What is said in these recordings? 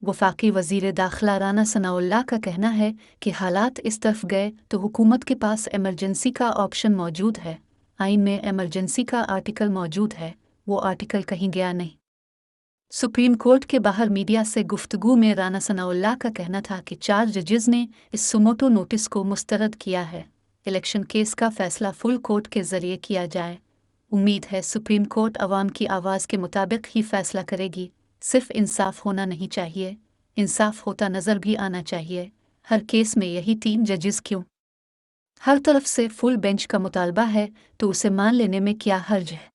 वफाकी वज़ीर दाखिला राना सनाउल्लाह का कहना है कि हालात इस तरफ गए तो हुकूमत के पास इमरजेंसी का ऑप्शन मौजूद है। आइन में इमरजेंसी का आर्टिकल मौजूद है, वो आर्टिकल कहीं गया नहीं। सुप्रीम कोर्ट के बाहर मीडिया से गुफ्तगू में राना सनाउल्लाह का कहना था कि 4 जजेस ने इस सुमोटो नोटिस को मुस्तरद किया है। इलेक्शन केस का फैसला फुल कोर्ट के जरिए किया जाए। उम्मीद है सुप्रीम कोर्ट अवाम की आवाज़ के मुताबिक ही फैसला करेगी। सिर्फ इंसाफ होना नहीं चाहिए, इंसाफ होता नज़र भी आना चाहिए। हर केस में यही 3 जजेस क्यों? हर तरफ से फुल बेंच का मुतालबा है तो उसे मान लेने में क्या हर्ज है?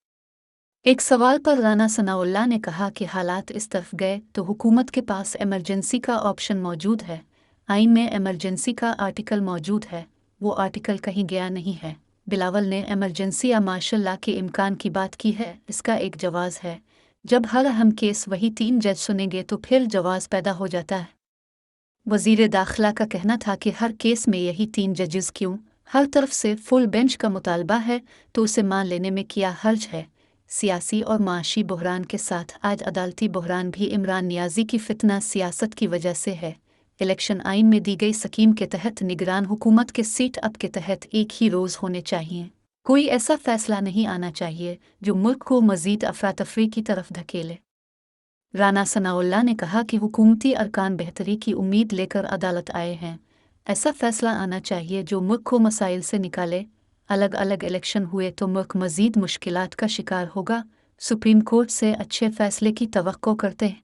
एक सवाल पर राना सनाउल्लाह ने कहा कि हालात इस तरफ गए तो हुकूमत के पास इमरजेंसी का ऑप्शन मौजूद है। आइन में इमरजेंसी का आर्टिकल मौजूद है, वो आर्टिकल कहीं गया नहीं है। बिलावल ने इमरजेंसी या मार्शल लॉ के इम्कान की बात की है। इसका एक जवाज़ है। जब हर अहम केस वही 3 जज सुनेंगे तो फिर जवाज़ पैदा हो जाता है। वज़ीर दाखिला का कहना था कि हर केस में यही 3 जजेस क्यों? हर तरफ से फुल बेंच का मुतालबा है तो उसे मान लेने में क्या हर्ज है? सियासी और माशी बहरान के साथ आज अदालती बहरान भी इमरान नियाज़ी की फितना सियासत की वजह से है। इलेक्शन आइन में दी गई स्कीम के तहत निगरान हुकूमत के सीट अप के तहत एक ही रोज़ होने चाहिए। कोई ऐसा फैसला नहीं आना चाहिए जो मुल्क को मज़ीद अफरा-तफरी की तरफ धकेले। राना सनाउल्लाह ने कहा कि हुकूमती अरकान बेहतरी की उम्मीद लेकर अदालत आए हैं। ऐसा फैसला आना चाहिए जो मुल्क को मसाइल से निकाले। अलग अलग इलेक्शन हुए तो मुल्क मज़ीद मुश्किलात का शिकार होगा। सुप्रीम कोर्ट से अच्छे फैसले की तवक्को करते हैं।